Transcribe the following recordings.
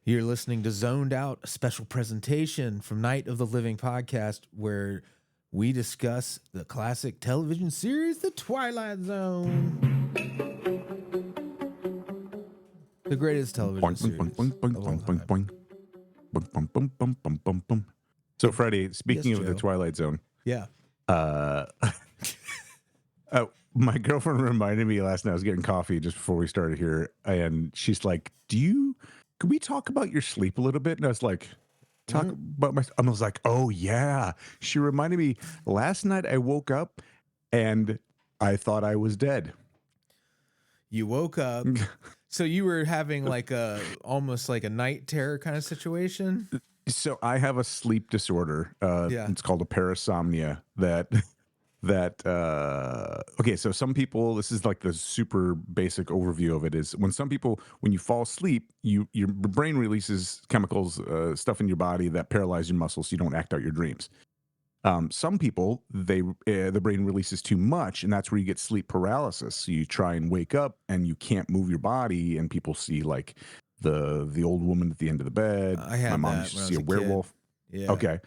You're listening to Zoned Out, a special presentation from Night of the Living podcast, where we discuss the classic television series, The Twilight Zone. The greatest television series of all time. So, Freddy, speaking Yes, of the Joe. Twilight Zone, Yeah. My girlfriend reminded me last night. I was getting coffee just before we started here, and she's like, can we talk about your sleep a little bit? And I was like, about my, I was like, oh yeah. She reminded me last night I woke up and I thought I was dead. You woke up. So you were having like almost like a night terror kind of situation? So I have a sleep disorder. Yeah. It's called a parasomnia okay, so some people, this is like the super basic overview of it, is when you fall asleep, your brain releases chemicals, stuff in your body that paralyze your muscles so you don't act out your dreams. Some people, the brain releases too much, and that's where you get sleep paralysis. So you try and wake up and you can't move your body, and people see like the old woman at the end of the bed. I had My mom that used to when I see was a werewolf. Kid. Yeah. Okay.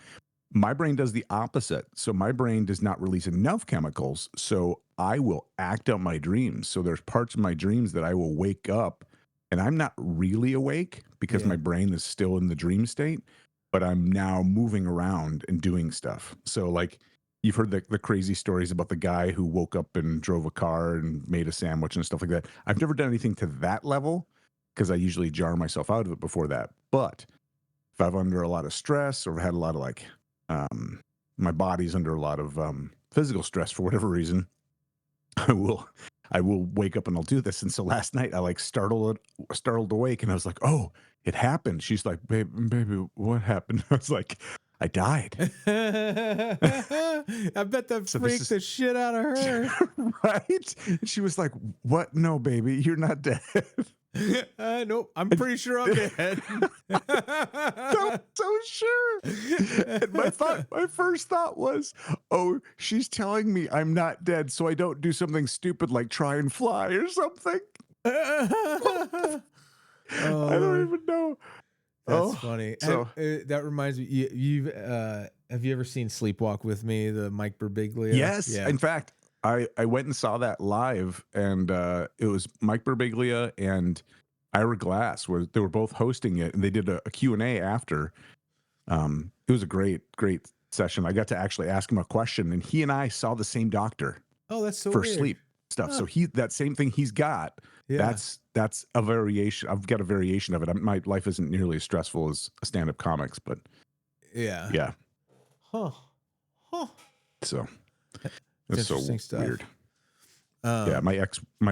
My brain does the opposite. So my brain does not release enough chemicals. So I will act out my dreams. So there's parts of my dreams that I will wake up and I'm not really awake because my brain is still in the dream state, but I'm now moving around and doing stuff. So like you've heard the crazy stories about the guy who woke up and drove a car and made a sandwich and stuff like that. I've never done anything to that level because I usually jar myself out of it before that. But if I'm under a lot of stress or had a lot of like, my body's under a lot of physical stress for whatever reason, I will wake up and I'll do this. And so last night I like startled awake and I was like, oh, it happened. She's like, baby, what happened? I was like, I died. I bet that freaked the shit out of her. Right? And she was like, what? No, baby, you're not dead. Nope, I'm pretty sure I'm dead. so sure. And my first thought was, oh, she's telling me I'm not dead, so I don't do something stupid like try and fly or something. I don't even know. That's funny. So that reminds me. You've have you ever seen Sleepwalk with Me, the Mike Birbiglia? yes, Yeah. in fact, I went and saw that live, and it was Mike Birbiglia and Ira Glass they were both hosting it, and they did a Q&A after. It was a great session. I got to actually ask him a question, and he and I saw the same doctor. Oh, that's so for weird. Sleep stuff. Huh. So that same thing he's got. Yeah. That's a variation. I've got a variation of it. My life isn't nearly as stressful as a stand-up comics, but yeah. Huh. So it's so stuff. weird. Yeah, my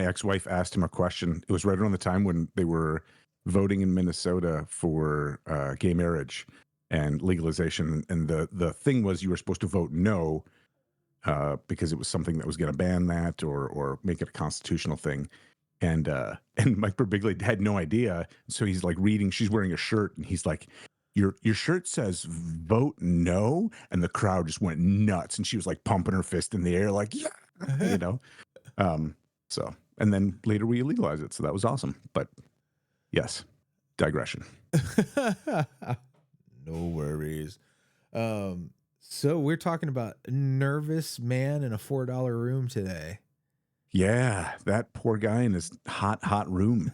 ex-wife asked him a question. It was right around the time when they were voting in Minnesota for gay marriage and legalization, and the thing was you were supposed to vote no because it was something that was going to ban that or make it a constitutional thing. And Mike Birbiglia had no idea, so he's like reading. She's wearing a shirt, and he's like, Your shirt says vote no, and the crowd just went nuts, and she was like pumping her fist in the air, like yeah, you know. So, and then later we legalized it, so that was awesome. But yes, digression. No worries. So we're talking about Nervous Man in a $4 room today. Yeah, that poor guy in his hot room.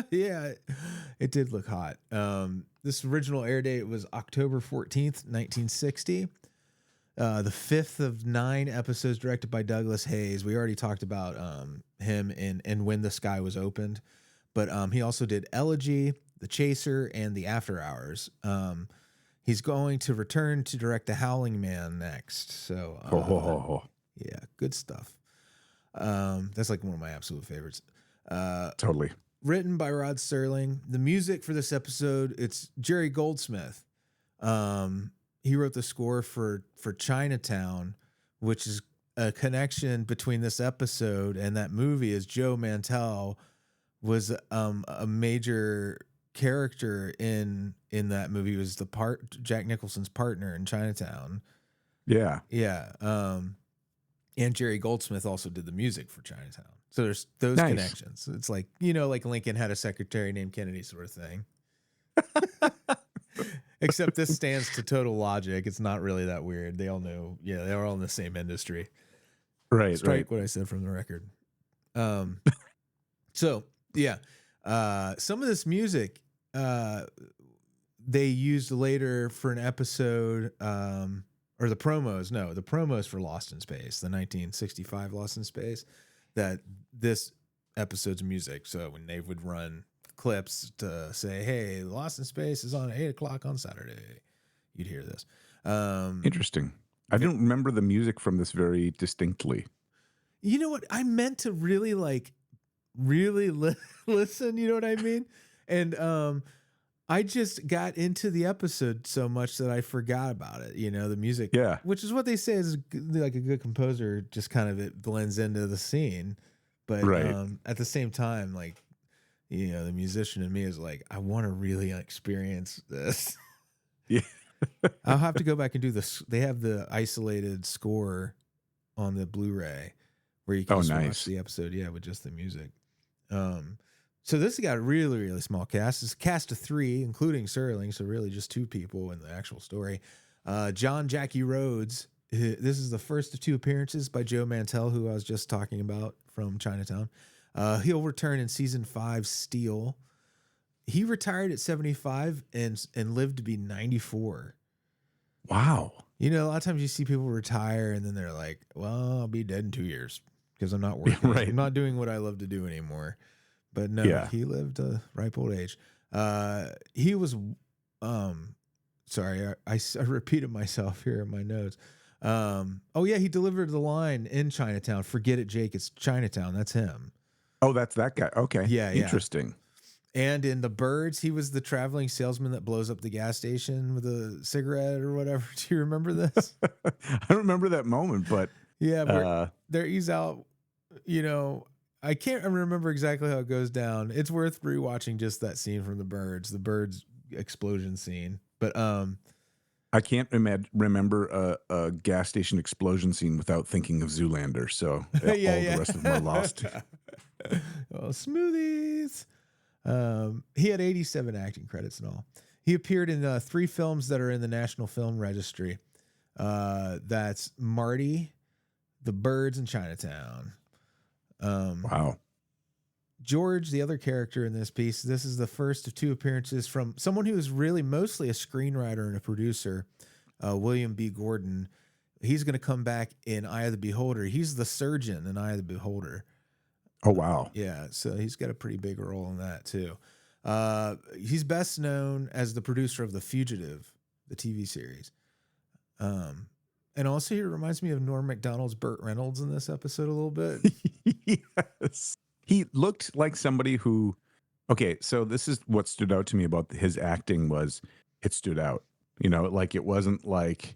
Yeah, it did look hot. This original air date was October 14th, 1960. The fifth of 9 episodes directed by Douglas Hayes. We already talked about him in When the Sky Was Opened, but he also did Elegy, The Chaser, and The After Hours. He's going to return to direct The Howling Man next. So yeah, good stuff. That's like one of my absolute favorites. Totally. Written by Rod Serling. The music for this episode, it's Jerry Goldsmith. He wrote the score for Chinatown, which is a connection between this episode and that movie. Is Joe Mantel was a major character in that movie. He was Jack Nicholson's partner in Chinatown. Yeah. And Jerry Goldsmith also did the music for Chinatown. So there's those connections. It's like, like Lincoln had a secretary named Kennedy sort of thing. Except this stands to total logic. It's not really that weird. They all know. Yeah, they're all in the same industry. Right, right. Strike what I said from the record. So yeah, some of this music they used later for an episode, or the promos. No, the promos for Lost in Space, the 1965 Lost in Space. That this episode's music. So when they would run clips to say, "Hey, Lost in Space is on 8:00 on Saturday," you'd hear this. Interesting. I don't remember the music from this very distinctly. You know what? I meant to really listen. You know what I mean? And I just got into the episode so much that I forgot about it. You know, the music, Yeah. which is what they say is like a good composer, just kind of it blends into the scene. But Right. at the same time, like, you know, the musician in me is like, I want to really experience this. Yeah. I'll have to go back and do this. They have the isolated score on the Blu-ray where you can just watch the episode, with just the music. So this has got a really, really small cast. It's a cast of 3, including Serling, so really just 2 people in the actual story. John Jackie Rhodes. This is the first of 2 appearances by Joe Mantell, who I was just talking about from Chinatown. He'll return in season 5, Steel. He retired at 75 and lived to be 94. Wow. You know, a lot of times you see people retire and then they're like, well, I'll be dead in 2 years because I'm not working. Right. I'm not doing what I love to do anymore. But no, he lived a ripe old age. He was, sorry, I repeated myself here in my notes. He delivered the line in Chinatown. Forget it, Jake. It's Chinatown. That's him. Oh, that's that guy. Okay. Yeah. Interesting. And in The Birds, he was the traveling salesman that blows up the gas station with a cigarette or whatever. Do you remember this? I don't remember that moment, but there he's out, you know, I can't remember exactly how it goes down. It's worth rewatching just that scene from the Birds explosion scene. But I can't remember a gas station explosion scene without thinking of Zoolander. So all the rest of them are lost. Smoothies. He had 87 acting credits in all. He appeared in 3 films that are in the National Film Registry. That's Marty, The Birds, and Chinatown. Wow. George, the other character in this piece, this is the first of 2 appearances from someone who is really mostly a screenwriter and a producer, William B. Gordon. He's going to come back in Eye of the Beholder. He's the surgeon in Eye of the Beholder. Oh, wow. Yeah, so he's got a pretty big role in that, too. He's best known as the producer of The Fugitive, the TV series. And also he reminds me of Norm Macdonald's Burt Reynolds in this episode a little bit. Yes. He looked like somebody who, okay, so this is what stood out to me about his acting was it stood out. You know, like it wasn't like,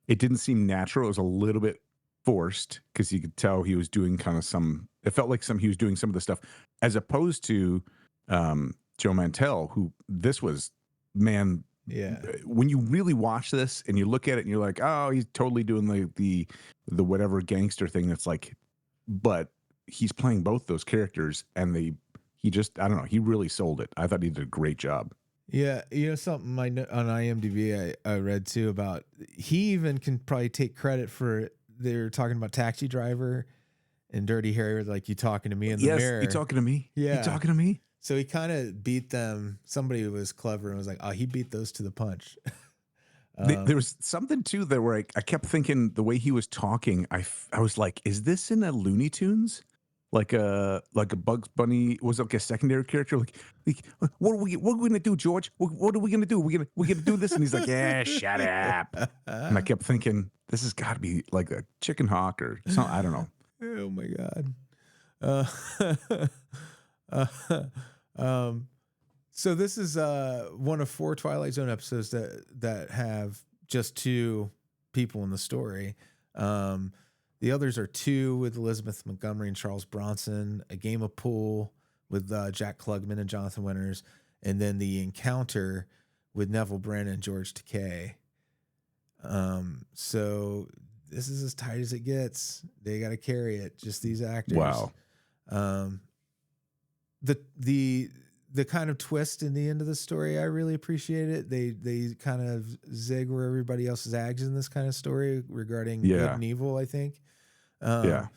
it didn't seem natural. It was a little bit forced because you could tell he was doing kind of it felt like he was doing some of the stuff as opposed to Joe Mantell, who this was, man, when you really watch this and you look at it and you're like, oh, he's totally doing the whatever gangster thing that's like, but he's playing both those characters and he just, I don't know, he really sold it. I thought he did a great job. Yeah, you know something on IMDb I read too about, he even can probably take credit for, they're talking about Taxi Driver and Dirty Harry, like, you talking to me in the mirror. You talking to me? Yeah. You talking to me? So he kind of beat them. Somebody was clever and was like, oh, he beat those to the punch. There was something too there where I kept thinking the way he was talking, I was like, is this in a Looney Tunes? Like a Bugs Bunny, was like a secondary character. Like what are we gonna do, George? What are we gonna do? We're gonna do this, and he's like, yeah, shut up. And I kept thinking, this has got to be like a chicken hawk or something. I don't know. Oh my God. So this is one of 4 Twilight Zone episodes that have just 2 people in the story. The others are 2 with Elizabeth Montgomery and Charles Bronson, A Game of Pool with Jack Klugman and Jonathan Winters, and then The Encounter with Neville Brennan and George Takei. So this is as tight as it gets. They got to carry it. Just these actors. Wow. The the kind of twist in the end of the story, I really appreciate it. They kind of zig where everybody else zags in this kind of story regarding good Yeah. and evil, I think. Yeah.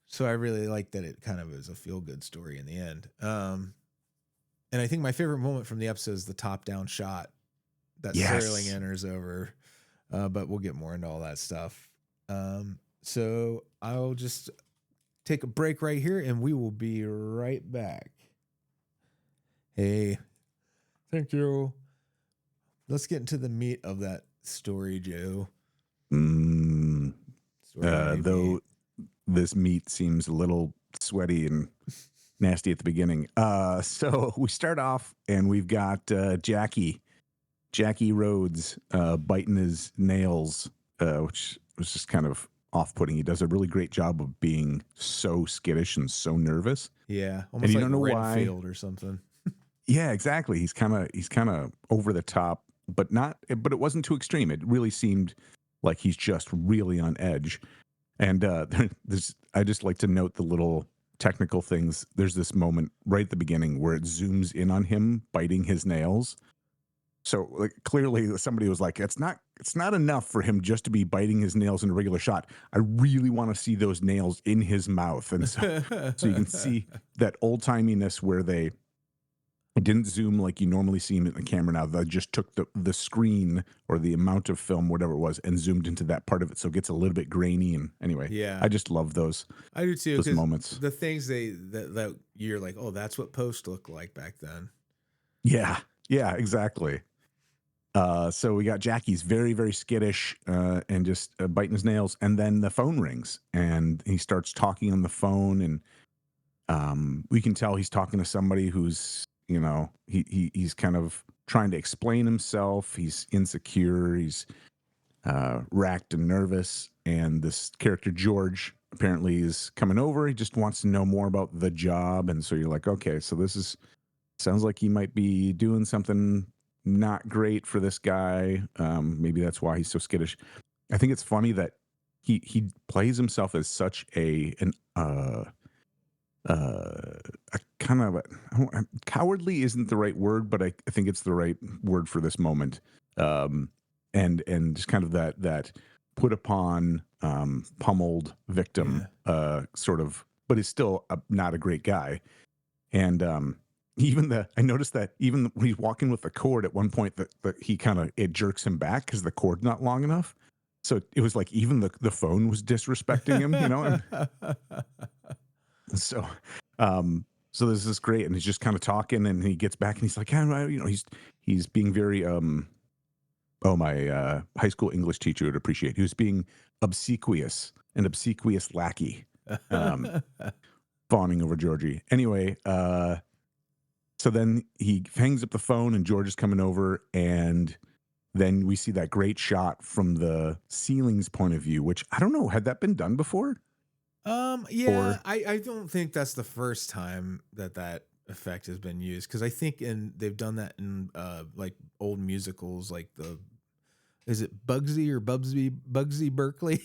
So I really like that it kind of is a feel good story in the end. And I think my favorite moment from the episode is the top down shot that Serling Yes. enters over. But we'll get more into all that stuff. So I'll just take a break right here and we will be right back. Hey, thank you. Let's get into the meat of that story, Joe. Though this meat seems a little sweaty and nasty at the beginning. So we start off and we've got Jackie Rhodes biting his nails, which was just kind of off-putting. He does a really great job of being so skittish and so nervous. Yeah, almost and you like don't know Renfield why. or something. Yeah, exactly. He's kind of over the top, but it wasn't too extreme. It really seemed like he's just really on edge. And I just like to note the little technical things. There's this moment right at the beginning where it zooms in on him biting his nails. So like clearly somebody was like, it's not enough for him just to be biting his nails in a regular shot. I really want to see those nails in his mouth. And so you can see that old timiness where they didn't zoom like you normally see him in the camera now. They just took the screen or the amount of film, whatever it was, and zoomed into that part of it. So it gets a little bit grainy. And anyway, Yeah, I just love those. I do too. Those moments. The things that you're like, oh, that's what post looked like back then. Yeah, exactly. So we got Jackie's very, very skittish and just biting his nails. And then the phone rings and he starts talking on the phone. And we can tell he's talking to somebody who's, he's kind of trying to explain himself. He's insecure. He's racked and nervous. And this character, George, apparently is coming over. He just wants to know more about the job. And so you're like, okay, so sounds like he might be doing something not great for this guy. Maybe that's why he's so skittish. I think it's funny that he plays himself as such a kind of cowardly isn't the right word, but I think it's the right word for this moment. And just kind of that put upon, pummeled victim, sort of, but is still not a great guy. And I noticed that even when he's walking with the cord at one point that he it jerks him back because the cord's not long enough. So it was like even the phone was disrespecting him, And so so this is great. And he's just kind of talking and he gets back and he's like, he's being very my high school English teacher would appreciate. He was being obsequious, an obsequious lackey. Fawning over Georgie. Anyway, so then he hangs up the phone and George is coming over, and then we see that great shot from the ceiling's point of view, which I don't know, had that been done before? Yeah, I don't think that's the first time that effect has been used, because I think they've done that in like old musicals, like is it Bugsy or Bugsy Berkeley?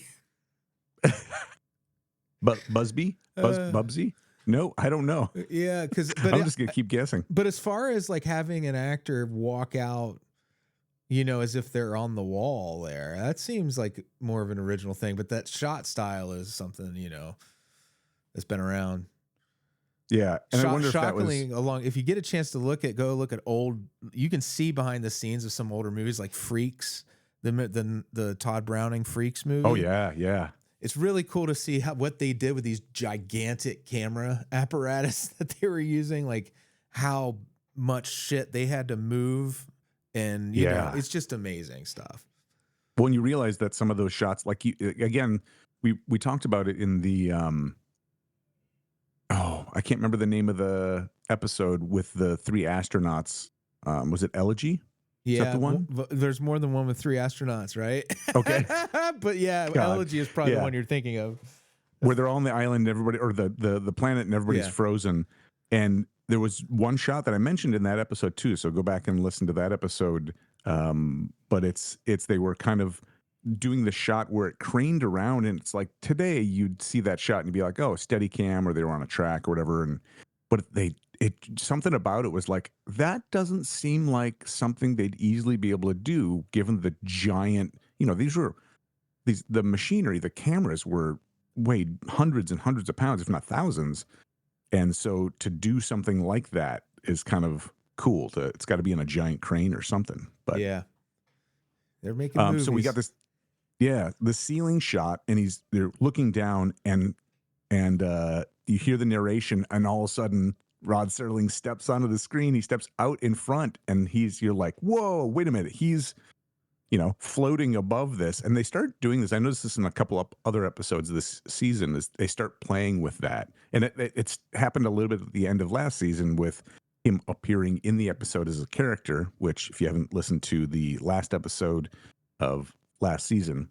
But Busby? Bubsy? No, I don't know. Yeah, I'm just gonna keep guessing. But as far as like having an actor walk out, as if they're on the wall there, that seems like more of an original thing. But that shot style is something that's been around. Yeah, and I wonder if that was If you get a chance to go look at old, you can see behind the scenes of some older movies like Freaks, the Todd Browning Freaks movie. Oh yeah. It's really cool to see what they did with these gigantic camera apparatus that they were using, like how much shit they had to move. And, it's just amazing stuff. When you realize that some of those shots, like again, we talked about it in the, I can't remember the name of the episode with the 3 astronauts. Was it Elegy? Yeah, is that the one? There's more than one with 3 astronauts, right? Okay. But yeah, God. Elegy is probably the one you're thinking of. Where they're all on the island, and everybody, or the planet, and everybody's frozen. And there was one shot that I mentioned in that episode too. So go back and listen to that episode. But they were kind of doing the shot where it craned around, and it's like today you'd see that shot and you'd be like, oh, steady cam, or they were on a track or whatever. But it something about it was like, that doesn't seem like something they'd easily be able to do given the giant, the machinery, the cameras weighed hundreds and hundreds of pounds, if not thousands. And so to do something like that is kind of cool. It's got to be in a giant crane or something. But yeah, they're making movies. so we got this, the ceiling shot, and they're looking down, and you hear the narration, and all of a sudden Rod Serling steps onto the screen. He steps out in front, and you're like, whoa, wait a minute. He's, floating above this. And they start doing this. I noticed this in a couple of other episodes of this season, is they start playing with that. And it's happened a little bit at the end of last season with him appearing in the episode as a character, which if you haven't listened to the last episode of last season,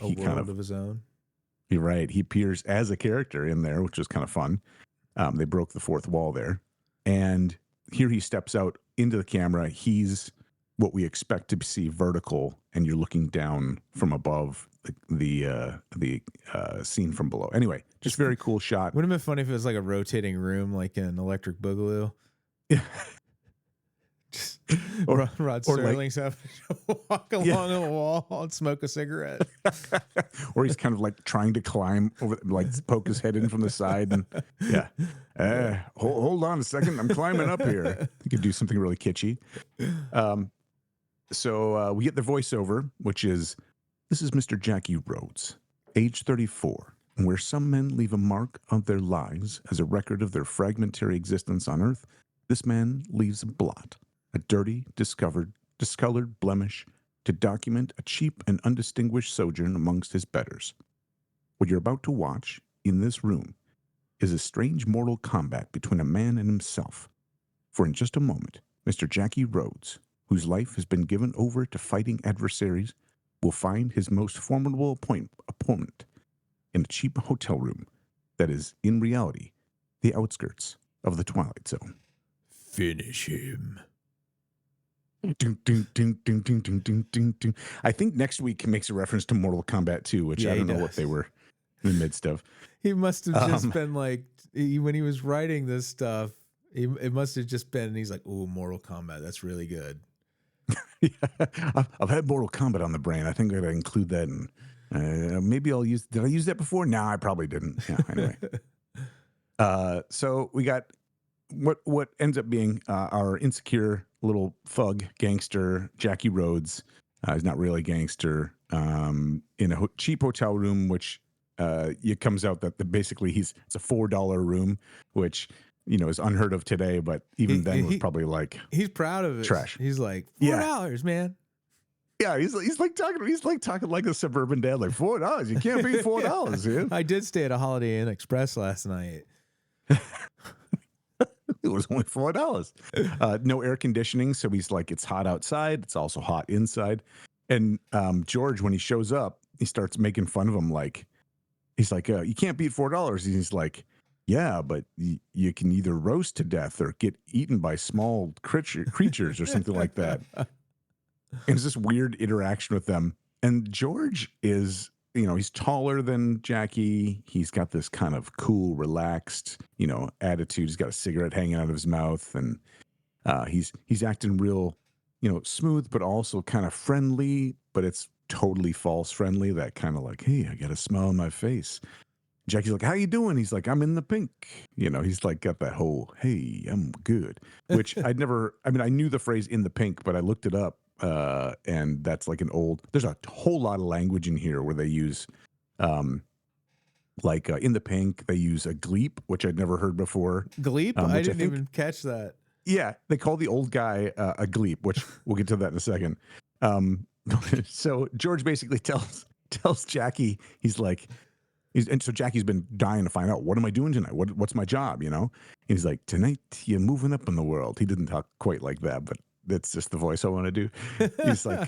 he kind of his own. You're right. He appears as a character in there, which was kind of fun. They broke the fourth wall there. And here he steps out into the camera. He's what we expect to see vertical, and you're looking down from above the scene from below. Anyway, just very cool shot. Wouldn't it have been funny if it was like a rotating room, like in Electric Boogaloo? Yeah. Rod Serling's having to walk along a wall and smoke a cigarette. Or he's kind of like trying to climb over, like poke his head in from the side. And hold on a second. I'm climbing up here. You could do something really kitschy. So we get the voiceover, which is, this is Mr. Jackie Rhodes, age 34, and where some men leave a mark of their lives as a record of their fragmentary existence on Earth, this man leaves a blot, a dirty, discolored blemish to document a cheap and undistinguished sojourn amongst his betters. What you're about to watch in this room is a strange mortal combat between a man and himself. For in just a moment, Mr. Jackie Rhodes, whose life has been given over to fighting adversaries, will find his most formidable opponent in a cheap hotel room that is, in reality, the outskirts of the Twilight Zone. Finish him. I think next week makes a reference to Mortal Kombat 2, which I don't know what they were in the midst of. He must have just been like, when he was writing this stuff, it must have just been, he's like, ooh, Mortal Kombat, that's really good. Yeah, I've had Mortal Kombat on the brain. I think I gotta include that in. Maybe I'll use. Did I use that before? No, I probably didn't. Yeah. Anyway, so we got what ends up being our insecure little thug gangster Jackie Rhodes. He's not really a gangster. In a cheap hotel room, which it comes out that basically it's a $4 room, which is unheard of today, but even then was probably like, he's proud of it. Trash. He's like, $4, man. Yeah, he's like talking like a suburban dad, like $4. You can't beat $4, dude. I did stay at a Holiday Inn Express last night. It was only $4. No air conditioning, so he's like, it's hot outside. It's also hot inside. And George, when he shows up, he starts making fun of him. Like, he's like, you can't beat $4. And he's like, yeah, but you can either roast to death or get eaten by small creatures or something like that. And it's this weird interaction with them. And George is, he's taller than Jackie. He's got this kind of cool, relaxed, attitude. He's got a cigarette hanging out of his mouth. And he's acting real, smooth, but also kind of friendly. But it's totally false friendly. That kind of like, hey, I got a smile on my face. Jackie's like, how you doing? He's like, I'm in the pink. He's like got that whole, hey, I'm good. Which I knew the phrase in the pink, but I looked it up. And that's like there's a whole lot of language in here where they use, in the pink, they use a gleep, which I'd never heard before. Gleep? I didn't even catch that. Yeah. They call the old guy a gleep, which we'll get to that in a second. So George basically tells Jackie, he's like, and so Jackie's been dying to find out, what am I doing tonight? What's my job? And he's like, tonight you're moving up in the world. He didn't talk quite like that, but that's just the voice I want to do. He's like,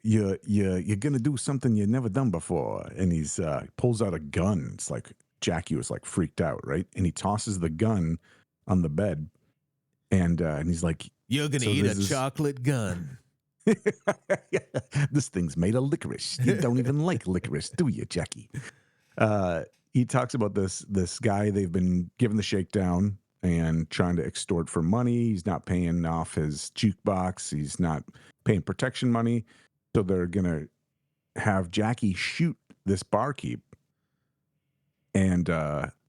you're gonna do something you've never done before. And he's pulls out a gun. It's like Jackie was like freaked out, right? And he tosses the gun on the bed, and he's like, you're gonna eat a chocolate gun. Yeah, this thing's made of licorice. You don't even like licorice, do you, Jackie? He talks about this guy they've been given the shakedown, and trying to extort for money. He's not paying off his jukebox. He's not paying protection money. So they're going to have Jackie shoot this barkeep. And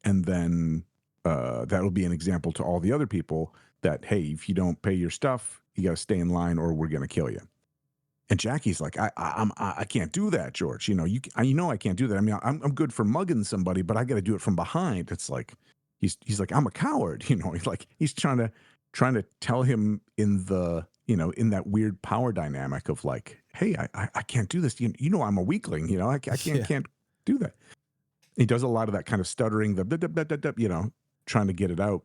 then that'll be an example to all the other people that, hey, if you don't pay your stuff, you got to stay in line or we're going to kill you. And Jackie's like, I can't do that, George. You know I can't do that. I mean, I'm good for mugging somebody, but I got to do it from behind. It's like he's like, I'm a coward. He's trying to tell him in the in that weird power dynamic of like, hey, I can't do this. I'm a weakling. I can't do that. He does a lot of that kind of stuttering, trying to get it out.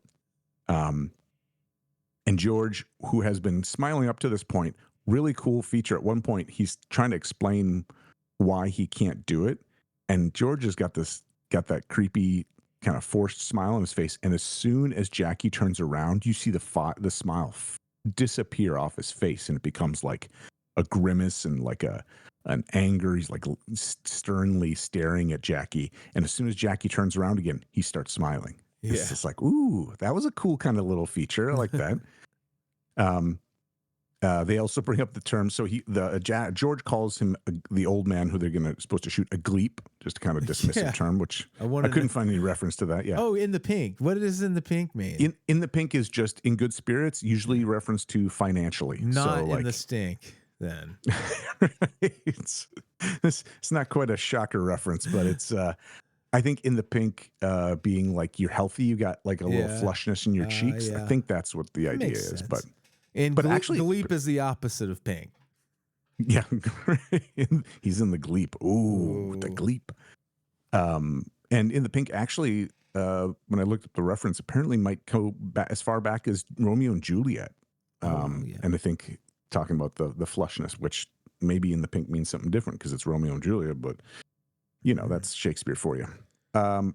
And George, who has been smiling up to this point, really cool feature. At one point, he's trying to explain why he can't do it. And George has got that creepy kind of forced smile on his face. And as soon as Jackie turns around, you see the smile disappear off his face. And it becomes like a grimace and like an anger. He's like sternly staring at Jackie. And as soon as Jackie turns around again, he starts smiling. Yeah. It's just like, ooh, that was a cool kind of little feature. I like that. They also bring up the term. So George calls him the old man who they're supposed to shoot a gleep, just a kind of dismissive term, which I couldn't find any reference to that. Yeah. Oh, in the pink. What does in the pink mean? In the pink is just in good spirits, usually reference to financially. Not in the stink. Then it's not quite a shocker reference, but it's I think in the pink being like you're healthy, you got like a little flushness in your cheeks. Yeah. I think that's what the idea is. Sense. But actually, gleep is the opposite of pink. Yeah, he's in the gleep. Ooh, the gleep. And in the pink, actually, when I looked at the reference, apparently might go back as far back as Romeo and Juliet. And I think talking about the flushness, which maybe in the pink means something different because it's Romeo and Juliet, but that's Shakespeare for you.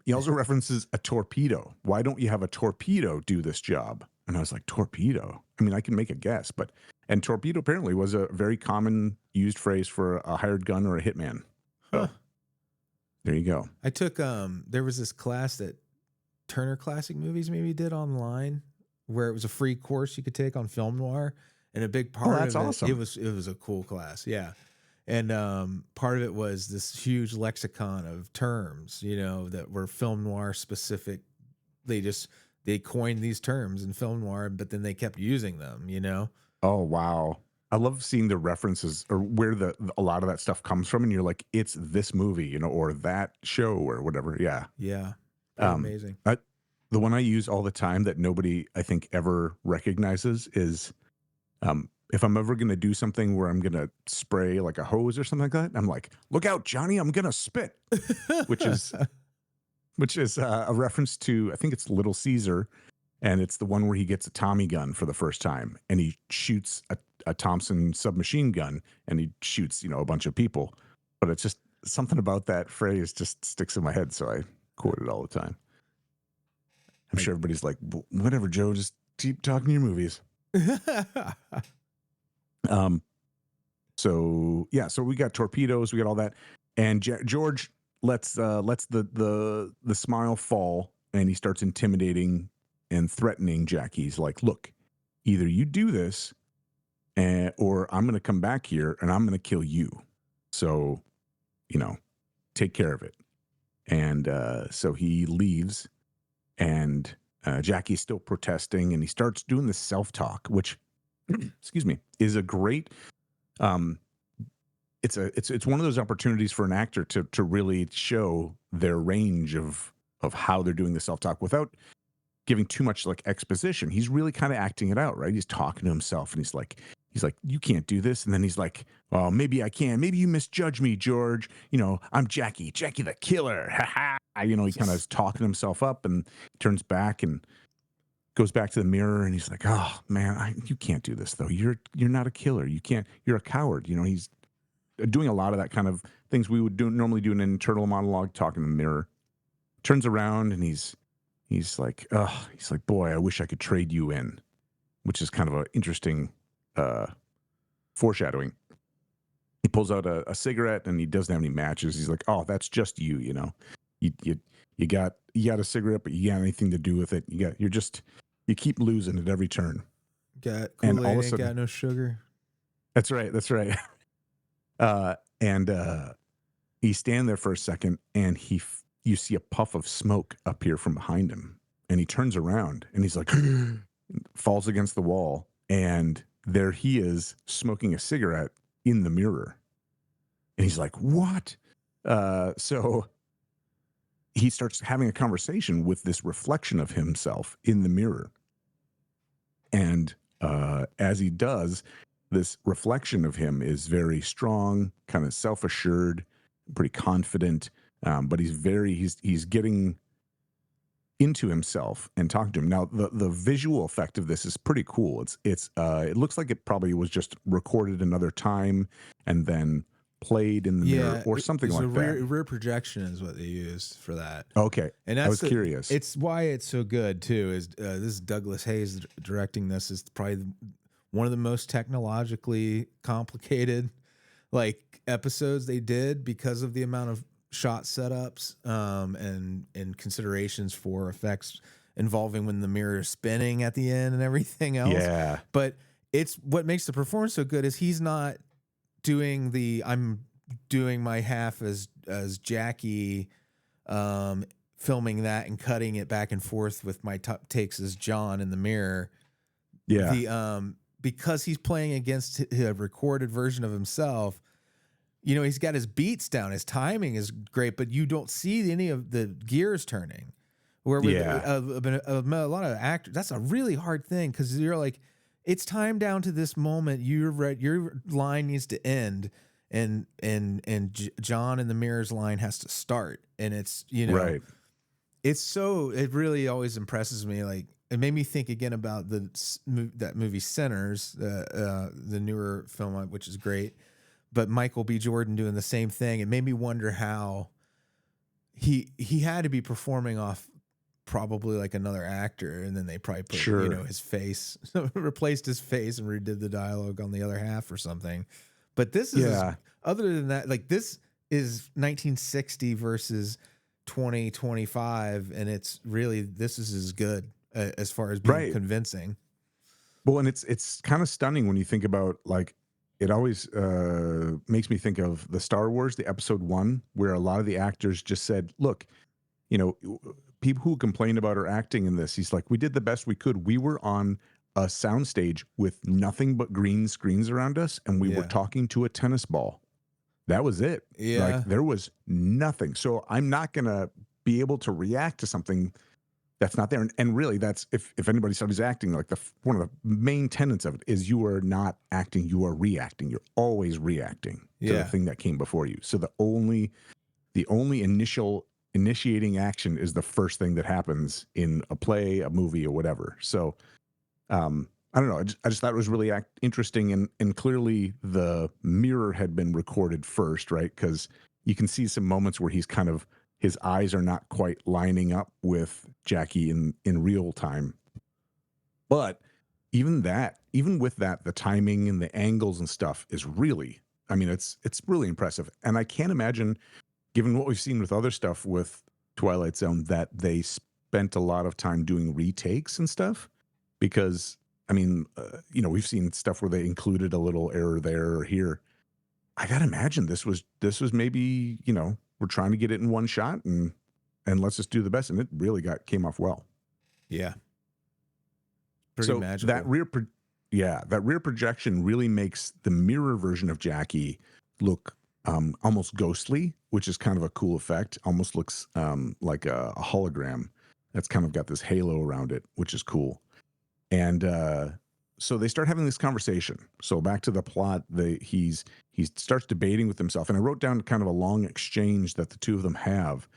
He also references a torpedo. Why don't you have a torpedo do this job? And I was like, torpedo? I mean, I can make a guess, and torpedo apparently was a very common used phrase for a hired gun or a hitman. So, there you go. I took, there was this class that Turner Classic Movies maybe did online where it was a free course you could take on film noir. And a big part of it, awesome. It was a cool class. Yeah. And part of it was this huge lexicon of terms, that were film noir specific. They coined these terms in film noir, but then they kept using them, Oh, wow. I love seeing the references or where a lot of that stuff comes from. And you're like, it's this movie, or that show or whatever. Yeah. Yeah. Amazing. The one I use all the time that nobody, I think, ever recognizes is if I'm ever going to do something where I'm going to spray like a hose or something like that, I'm like, look out, Johnny, I'm going to spit, which is a reference to, I think it's Little Caesar, and it's the one where he gets a Tommy gun for the first time, and he shoots a Thompson submachine gun, and he shoots, a bunch of people. But it's just something about that phrase just sticks in my head, so I quote it all the time. I'm sure everybody's like, whatever, Joe, just keep talking your movies. So we got torpedoes, we got all that, and George lets the smile fall, and he starts intimidating and threatening Jackie. He's like, look, either you do this or I'm going to come back here and I'm going to kill you. So, take care of it. And so he leaves, and Jackie's still protesting, and he starts doing the self-talk, which excuse me, is a great it's one of those opportunities for an actor to really show their range of how they're doing the self-talk without giving too much like exposition. He's really kind of acting it out, right? He's talking to himself, and he's like, you can't do this. And then he's like, oh, maybe I can. Maybe you misjudge me, George. I'm Jackie the killer. Ha ha. He kind of is talking himself up, and turns back and goes back to the mirror, and he's like, oh man, you can't do this though. You're not a killer. You can't, you're a coward. He's doing a lot of that kind of things we would normally do in an internal monologue, talking in the mirror. Turns around, and he's like, boy, I wish I could trade you in, which is kind of an interesting foreshadowing. He pulls out a cigarette, and he doesn't have any matches. He's like, oh, that's just you, you got a cigarette, but you got anything to do with it. You're just You keep losing at every turn. Got And all Kool-Aid of a ain't sudden, got no sugar. that's right. That's right. And he's standing there for a second, and you see a puff of smoke appear from behind him, and he turns around, and he's like, falls against the wall, and there he is smoking a cigarette in the mirror, and he's like, "What?" So he starts having a conversation with this reflection of himself in the mirror, and as he does, this reflection of him is very strong, kind of self-assured, pretty confident, but he's getting into himself and talking to him. Now, the visual effect of this is pretty cool. It looks like it probably was just recorded another time and then played in the mirror Yeah, or something it's a like that. rear projection is what they used for that. Okay, And I that's was curious. it's why it's so good too. Is this is Douglas Hayes directing this? Is probably one of the most technologically complicated like episodes they did because of the amount of shot setups and considerations for effects involving when the mirror is spinning at the end and everything else. Yeah, But it's what makes the performance so good is he's not doing the I'm doing my half as Jackie, filming that and cutting it back and forth with my top takes as John in the mirror. yeah, The because he's playing against a recorded version of himself, he's got his beats down, his timing is great, but you don't see any of the gears turning. Where with yeah, a lot of actors, that's a really hard thing because you're like, it's time down to this moment. Your line needs to end, and John in the mirror's line has to start, and right. it really always impresses me. Like it made me think again about that movie Sinners, the newer film, which is great, but Michael B. Jordan doing the same thing. It made me wonder how he had to be performing off probably like another actor, and then they probably put Sure. his face, replaced his face, and redid the dialogue on the other half or something. But this is Yeah. other than that, like this is 1960 versus 2025, and it's really this is as good as far as being Right. convincing. Well, and it's kind of stunning when you think about like it always makes me think of the Star Wars, the Episode 1, where a lot of the actors just said, "Look, you know, people who complain about our acting in this, he's like, we did the best we could. We were on a soundstage with nothing but green screens around us, and we were Yeah, talking to a tennis ball. That was it. Like yeah, there was nothing. So I'm not gonna be able to react to something that's not there. And really, that's if anybody studies acting, like one of the main tenets of it is you are not acting, you are reacting. You're always reacting to the yeah, thing that came before you. So the only initiating action is the first thing that happens in a play, a movie, or whatever. So I don't know. I just thought it was really interesting, and clearly the mirror had been recorded first, right? Because you can see some moments where his eyes are not quite lining up with Jackie in real time. But even with that, the timing and the angles and stuff is really, I mean, it's really impressive. And I can't imagine, given what we've seen with other stuff with Twilight Zone, that they spent a lot of time doing retakes and stuff. Because, I mean, we've seen stuff where they included a little error there or here. I gotta imagine this was maybe, we're trying to get it in one shot and let's just do the best, and it really came off well. yeah. Pretty So magical. that rear projection really makes the mirror version of Jackie look almost ghostly, which is kind of a cool effect. Almost looks like a hologram that's kind of got this halo around it, which is cool. And so they start having this conversation. So back to the plot, he starts debating with himself, and I wrote down kind of a long exchange that the two of them have,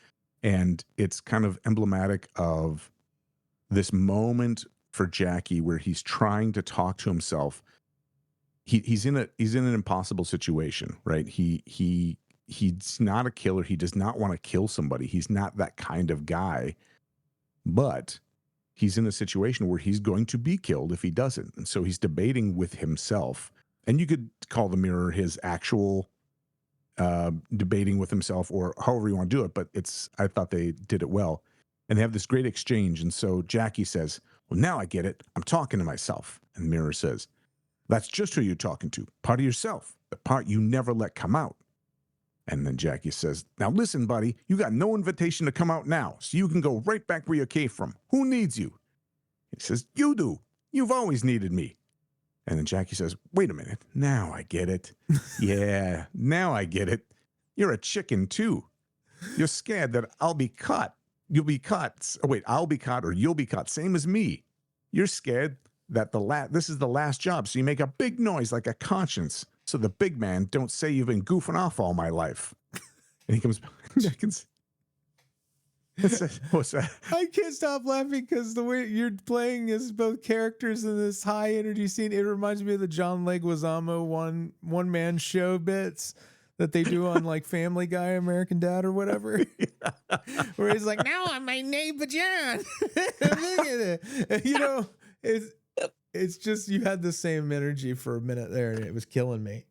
and it's kind of emblematic of this moment for Jackie where he's trying to talk to himself. He's in an impossible situation, right? He's not a killer. He does not want to kill somebody. He's not that kind of guy, but he's in a situation where he's going to be killed if he doesn't. And so he's debating with himself. And you could call the mirror his actual debating with himself or however you want to do it. But I thought they did it well. And they have this great exchange. And so Jackie says, Well, now I get it. I'm talking to myself. And the mirror says, that's just who you're talking to. Part of yourself. The part you never let come out. And then Jackie says, now listen, buddy, you got no invitation to come out now, so you can go right back where you came from. Who needs you? He says, you do. You've always needed me. And then Jackie says, wait a minute. Now I get it. Yeah, now I get it. You're a chicken, too. You're scared that I'll be caught. You'll be caught. Oh, wait, I'll be caught or you'll be caught. Same as me. You're scared that this is the last job, so you make a big noise like a conscience, so the big man don't say you've been goofing off all my life. And he comes back and says, what's that? I can't stop laughing because the way you're playing as both characters in this high energy scene, it reminds me of the John Leguizamo one man show bits that they do on like Family Guy, American Dad, or whatever, where he's like, "Now I'm my neighbor John." Look at it. And, you know, it's just you had the same energy for a minute there, and it was killing me.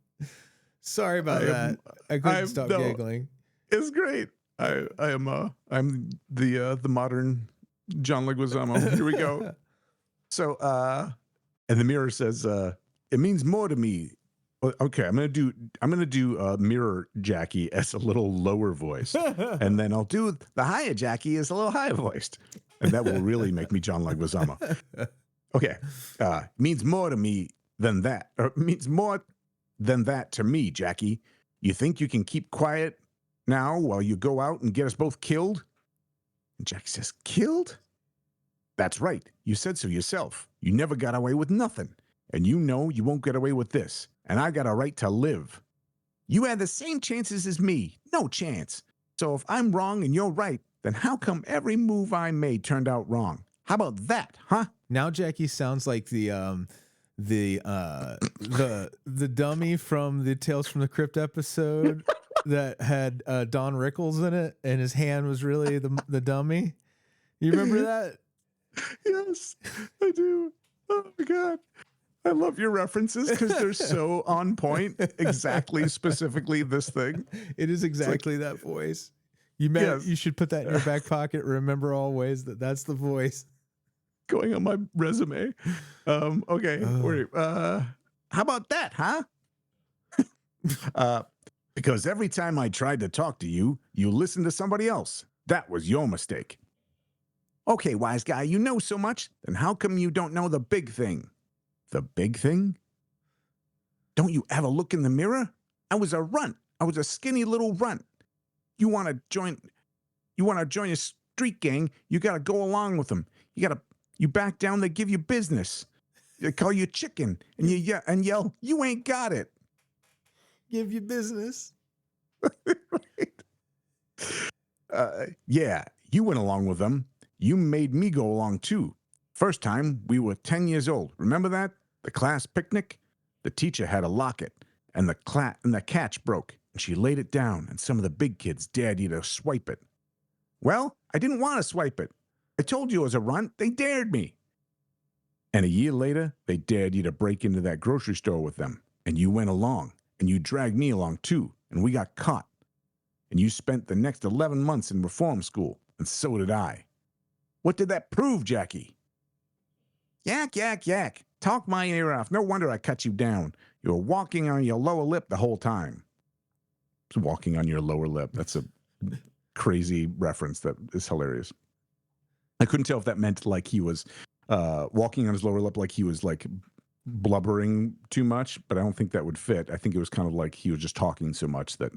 Sorry about that. I couldn't stop giggling. It's great. I'm the modern John Leguizamo. Here we go. So and the mirror says, it means more to me. Okay, I'm gonna do mirror Jackie as a little lower voice, and then I'll do the higher Jackie as a little higher voiced, and that will really make me John Leguizamo. Okay, means more to me than that, or means more than that to me, Jackie. You think you can keep quiet now while you go out and get us both killed? And Jackie says, killed? That's right. You said so yourself. You never got away with nothing. And you know you won't get away with this. And I got a right to live. You had the same chances as me. No chance. So if I'm wrong and you're right, then how come every move I made turned out wrong? How about that, huh? Now Jackie sounds like the dummy from the Tales from the Crypt episode that had Don Rickles in it, and his hand was really the dummy. You remember that? Yes, I do. Oh my God. I love your references because they're so on point. Exactly, specifically this thing. It is exactly like, that voice. You should put that in your back pocket. Remember always that's the voice. Going on my resume. Okay. Wait, how about that, huh? Because every time I tried to talk to you, you listened to somebody else. That was your mistake. Okay, wise guy, you know so much, then how come you don't know the big thing? The big thing? Don't you ever look in the mirror? I was a runt. I was a skinny little runt. You want to join a street gang, you got to go along with them. You back down, they give you business. They call you chicken and you yell, you ain't got it. Give you business. Yeah, you went along with them. You made me go along too. First time, we were 10 years old. Remember that? The class picnic? The teacher had a locket, and the catch broke, and she laid it down, and some of the big kids dared you to swipe it. Well, I didn't want to swipe it. I told you I was a runt. They dared me. And a year later, they dared you to break into that grocery store with them, and you went along, and you dragged me along too, and we got caught. And you spent the next 11 months in reform school, and so did I. What did that prove, Jackie? Yak, yak, yak. Talk my ear off. No wonder I cut you down. You were walking on your lower lip the whole time. Walking on your lower lip. That's a crazy reference that is hilarious. I couldn't tell if that meant like he was walking on his lower lip like he was like blubbering too much, but I don't think that would fit. I think it was kind of like he was just talking so much that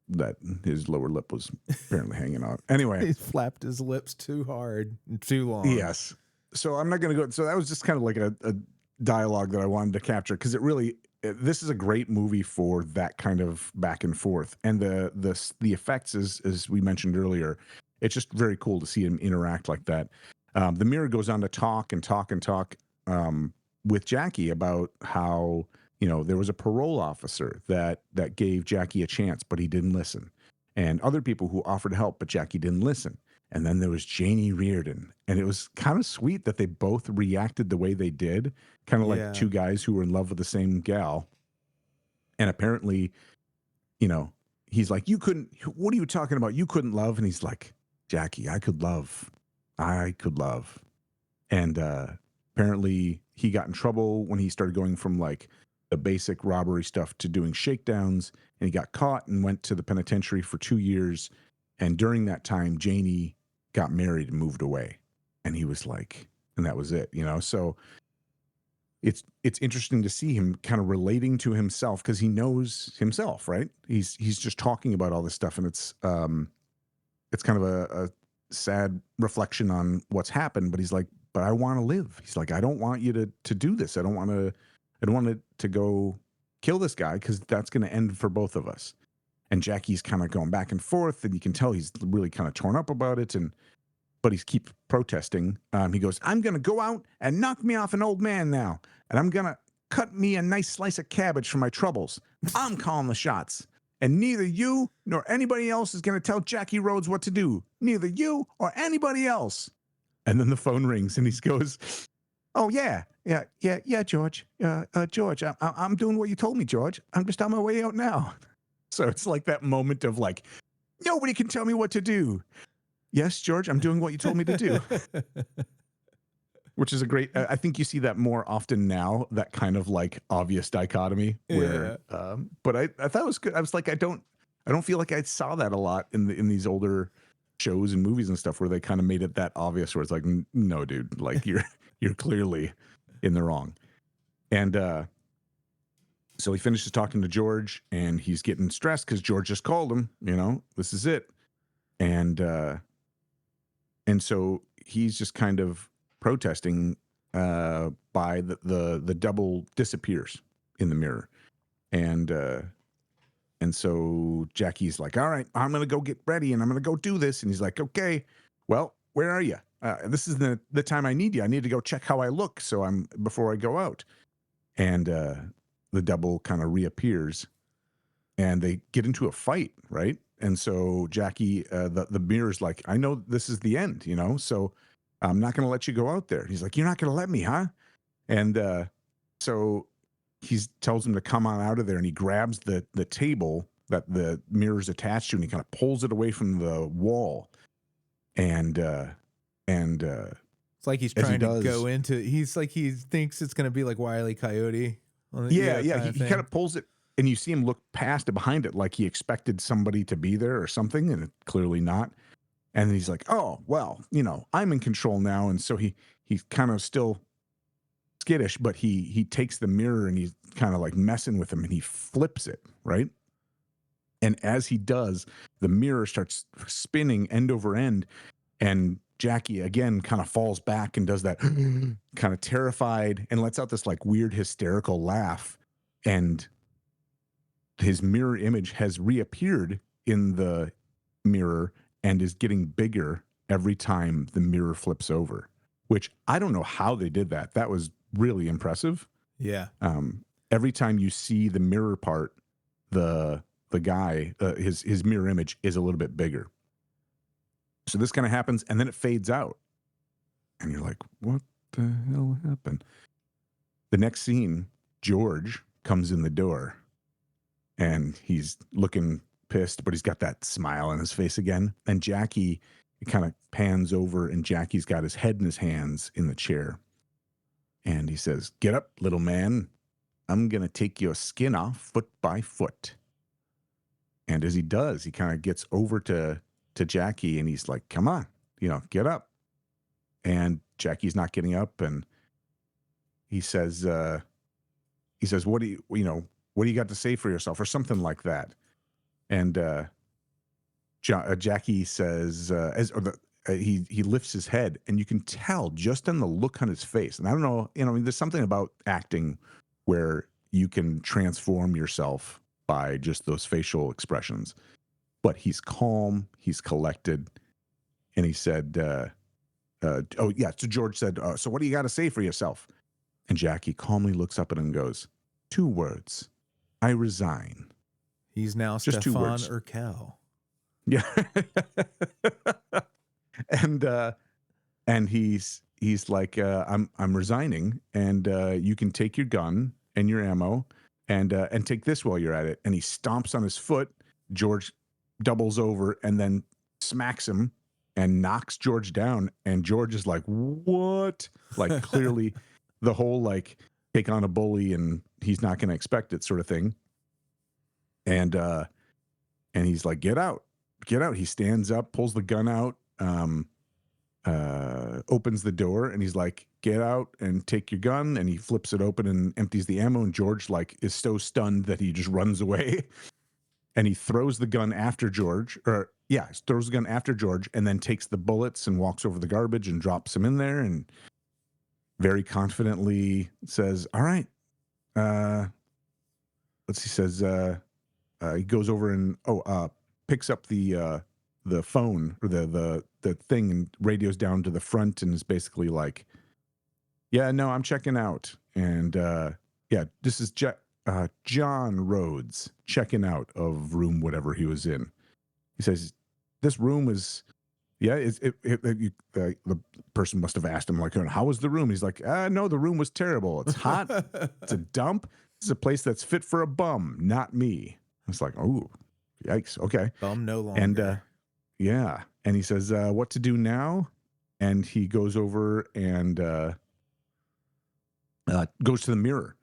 that his lower lip was apparently hanging out. Anyway. He flapped his lips too hard and too long. Yes. So I'm not going to go. So that was just kind of like a dialogue that I wanted to capture because this is a great movie for that kind of back and forth. And the effects, as we mentioned earlier, it's just very cool to see him interact like that. The mirror goes on to talk with Jackie about how, there was a parole officer that gave Jackie a chance, but he didn't listen. And other people who offered help, but Jackie didn't listen. And then there was Janie Reardon. And it was kind of sweet that they both reacted the way they did, kind of like two guys who were in love with the same gal. And apparently, he's like, what are you talking about? You couldn't love. And he's like, Jackie, I could love. I could love. And apparently he got in trouble when he started going from like the basic robbery stuff to doing shakedowns, and he got caught and went to the penitentiary for 2 years. And during that time, Janie got married and moved away. And he was like, and that was it, you know? So it's interesting to see him kind of relating to himself because he knows himself, right? He's just talking about all this stuff, and it's kind of a sad reflection on what's happened. But he's like, but I want to live. He's like, I don't want you to do this. I don't want it to go kill this guy because that's going to end for both of us. And Jackie's kind of going back and forth, and you can tell he's really kind of torn up about it. But he keeps protesting. He goes, I'm going to go out and knock me off an old man now. And I'm going to cut me a nice slice of cabbage for my troubles. I'm calling the shots. And neither you nor anybody else is going to tell Jackie Rhodes what to do. Neither you or anybody else. And then the phone rings and he goes, oh, yeah, George. George, I'm doing what you told me, George. I'm just on my way out now. So it's like that moment of like, nobody can tell me what to do. Yes, George, I'm doing what you told me to do. Which is a great, I think you see that more often now, that kind of like obvious dichotomy where, but I thought it was good. I was like, I don't feel like I saw that a lot in these older shows and movies and stuff where they kind of made it that obvious where it's like, no, dude, like you're clearly in the wrong. And, so he finishes talking to George and he's getting stressed because George just called him, you know, this is it. And so he's just kind of protesting by the double disappears in the mirror. And so Jackie's like, all right, I'm going to go get ready and I'm going to go do this. And he's like, okay, well, where are you? This is the time I need you. I need to go check how I look before I go out. And the double kind of reappears and they get into a fight, right? And so Jackie, the mirror's like, I know this is the end, you know, so I'm not going to let you go out there. He's like, you're not going to let me, huh? And so he tells him to come on out of there, and he grabs the table that the mirror's attached to, and he kind of pulls it away from the wall. And it's like he's trying to go into. He's like he thinks it's going to be like Wile E. Coyote. Yeah. He kind of pulls it. And you see him look past it behind it like he expected somebody to be there or something, and it's clearly not. And then he's like, oh, well, you know, I'm in control now. And so he's kind of still skittish, but he takes the mirror and he's kind of like messing with him and he flips it, right? And as he does, the mirror starts spinning end over end. And Jackie, again, kind of falls back and does that kind of terrified and lets out this like weird hysterical laugh. And his mirror image has reappeared in the mirror and is getting bigger every time the mirror flips over, which I don't know how they did that. That was really impressive. Yeah. Every time you see the mirror part, the guy, his mirror image is a little bit bigger. So this kind of happens and then it fades out. And you're like, what the hell happened? The next scene, George comes in the door. And he's looking pissed, but he's got that smile on his face again. And Jackie, it kind of pans over, and Jackie's got his head in his hands in the chair. And he says, get up, little man. I'm going to take your skin off foot by foot. And as he does, he kind of gets over to Jackie, and he's like, come on, you know, get up. And Jackie's not getting up. And he says, what do you got to say for yourself, or something like that? And Jackie says, he lifts his head, and you can tell just on the look on his face. And I don't know, there's something about acting where you can transform yourself by just those facial expressions. But he's calm, he's collected, and he said, so George said, so what do you got to say for yourself? And Jackie calmly looks up at him and goes, 2 words. I resign. He's now just Stefan Urkel. Yeah. and he's like, I'm resigning, and you can take your gun and your ammo and take this while you're at it. And he stomps on his foot. George doubles over and then smacks him and knocks George down. And George is like, what? Like, clearly the whole, like, take on a bully and he's not going to expect it sort of thing. And he's like, get out. He stands up, pulls the gun out, opens the door, and he's like, get out and take your gun. And he flips it open and empties the ammo. And George, like, is so stunned that he just runs away. And he throws the gun after George, throws the gun after George, and then takes the bullets and walks over the garbage and drops them in there, and very confidently says, all right, he goes over and picks up the phone or the thing and radios down to the front and is basically like, yeah, no, I'm checking out. And this is John Rhodes checking out of room whatever he was in. He says, this room is, the person must have asked him, like, how was the room? He's like, no, the room was terrible. It's hot. It's a dump. It's a place that's fit for a bum, not me. I was like, oh, yikes. Okay. Bum no longer. And and he says, what to do now? And he goes over and goes to the mirror,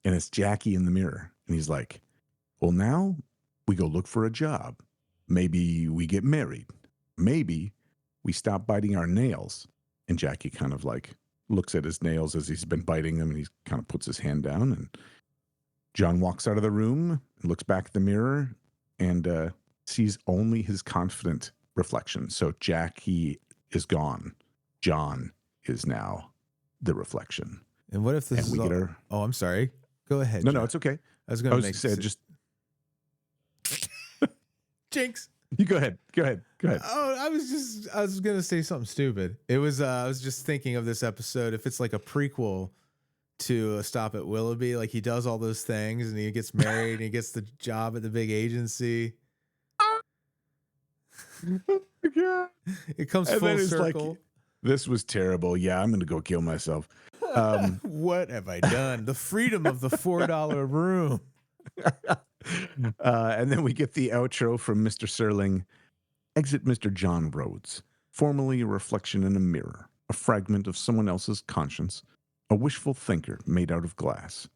and it's Jackie in the mirror. And he's like, well, now we go look for a job. Maybe we get married. Maybe we stop biting our nails. And Jackie kind of like looks at his nails as he's been biting them, and he kind of puts his hand down. And John walks out of the room, looks back at the mirror, and sees only his confident reflection. So Jackie is gone. John is now the reflection. And what if this is Oh, I'm sorry. Go ahead. No, it's okay. I was going to say just Jinx. You go ahead. Oh, I was going to say something stupid. It was I was just thinking of this episode, if it's like a prequel to A Stop at Willoughby, like he does all those things and he gets married and he gets the job at the big agency. Yeah. It comes full circle. Like, this was terrible. Yeah, I'm going to go kill myself. What have I done? The freedom of the $4 room. And then we get the outro from Mr. Serling. Exit Mr. John Rhodes, formerly a reflection in a mirror, a fragment of someone else's conscience, a wishful thinker made out of glass,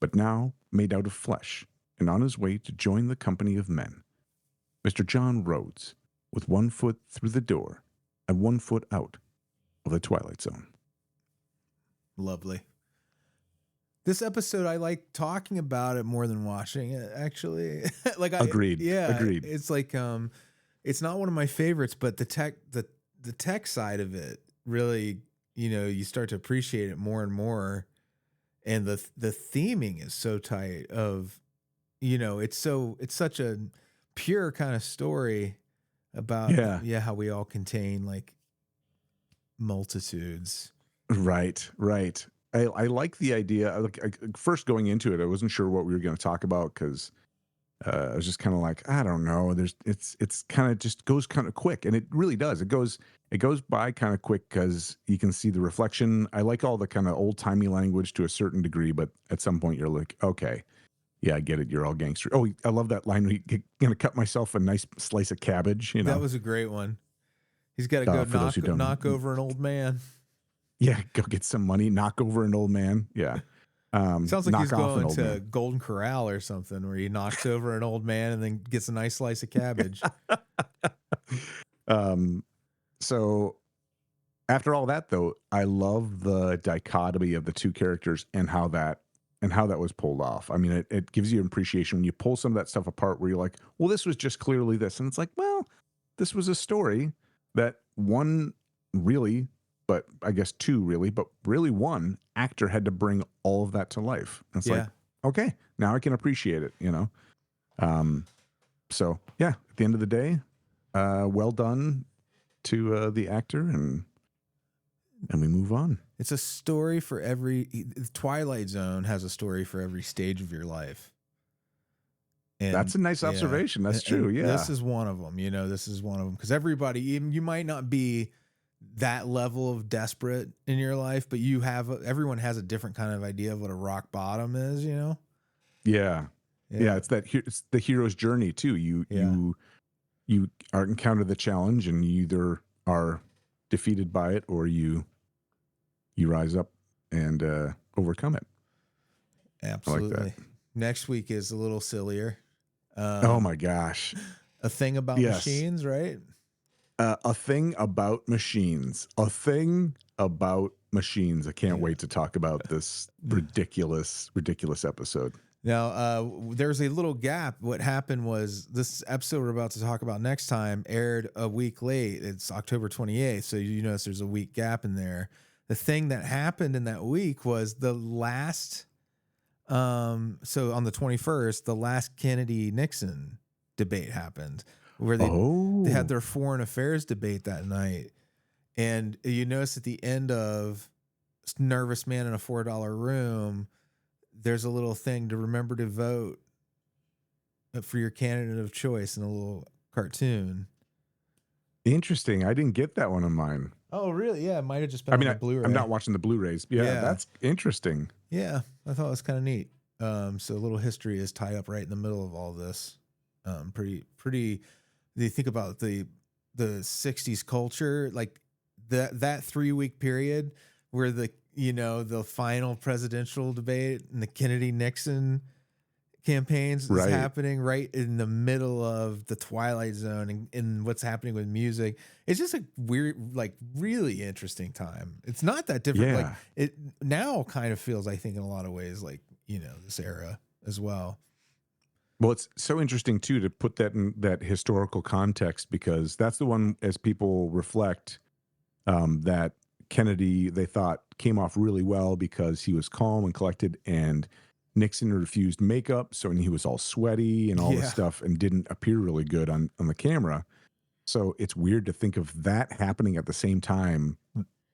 but now made out of flesh, and on his way to join the company of men. Mr. John Rhodes, with 1 foot through the door and 1 foot out of the Twilight Zone. Lovely. This episode, I like talking about it more than watching it, actually. Agreed. Agreed. It's like, it's not one of my favorites, but the tech side of it really, you start to appreciate it more and more. And the theming is so tight of, it's such a pure kind of story about, how we all contain like multitudes. Right. I like the idea. First going into it, I wasn't sure what we were going to talk about because I was just kind of like, I don't know. It's kind of just goes kind of quick, and it really does. It goes by kind of quick because you can see the reflection. I like all the kind of old timey language to a certain degree, but at some point you're like, okay, yeah, I get it. You're all gangster. Oh, I love that line. Gonna cut myself a nice slice of cabbage. That was a great one. He's got to go knock over an old man. Yeah, go get some money, knock over an old man. Yeah. Sounds like he's going to Golden Corral or something where he knocks over an old man and then gets a nice slice of cabbage. So after all that, though, I love the dichotomy of the two characters and how that was pulled off. I mean, it gives you appreciation when you pull some of that stuff apart where you're like, well, this was just clearly this. And it's like, well, this was a story that one really, but I guess two really, but really one actor had to bring all of that to life. And it's like, okay, now I can appreciate it, So yeah, at the end of the day, well done to the actor, and we move on. It's a story for Twilight Zone has a story for every stage of your life. And that's a nice observation. That's true. Yeah. This is one of them, this is one of them. Because everybody, you might not be that level of desperate in your life, but everyone has a different kind of idea of what a rock bottom is, Yeah. It's the hero's journey too. You encounter the challenge and you either are defeated by it, or you rise up and overcome it. Absolutely. I like that. Next week is a little sillier. Oh my gosh. A thing about Yes. machines, right? A thing about machines. A thing about machines. I can't wait to talk about this ridiculous episode. Now, there's a little gap. What happened was this episode we're about to talk about next time aired a week late. It's October 28th. So you notice there's a week gap in there. The thing that happened in that week was the last, so on the 21st, the last Kennedy-Nixon debate happened where they had their foreign affairs debate that night. And you notice at the end of Nervous Man in a $4 Room, there's a little thing to remember to vote for your candidate of choice in a little cartoon. Interesting. I didn't get that one on mine. Oh, really? Yeah, it might have just been on the Blu-ray. I'm not watching the Blu-rays. Yeah, that's interesting. Yeah, I thought it was kind of neat. So a little history is tied up right in the middle of all this. Pretty. You think about the 60s culture, like that 3-week period where the final presidential debate and the Kennedy-Nixon campaigns is happening right in the middle of the Twilight Zone and what's happening with music. It's just a weird, like really interesting time. It's not that different. Yeah. Like it now kind of feels, I think, in a lot of ways like, this era as well. Well, it's so interesting too to put that in that historical context, because that's the one, as people reflect, that Kennedy, they thought, came off really well because he was calm and collected, and Nixon refused makeup, so he was all sweaty and all this stuff and didn't appear really good on the camera. So it's weird to think of that happening at the same time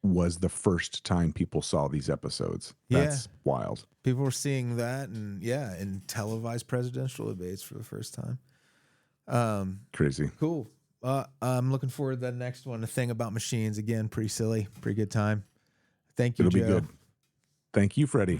was the first time people saw these episodes. That's wild. People were seeing that in televised presidential debates for the first time. Crazy. Cool. I'm looking forward to the next one. A thing about machines. Again, pretty silly. Pretty good time. Thank you, Joe. It'll be good. Thank you, Freddy.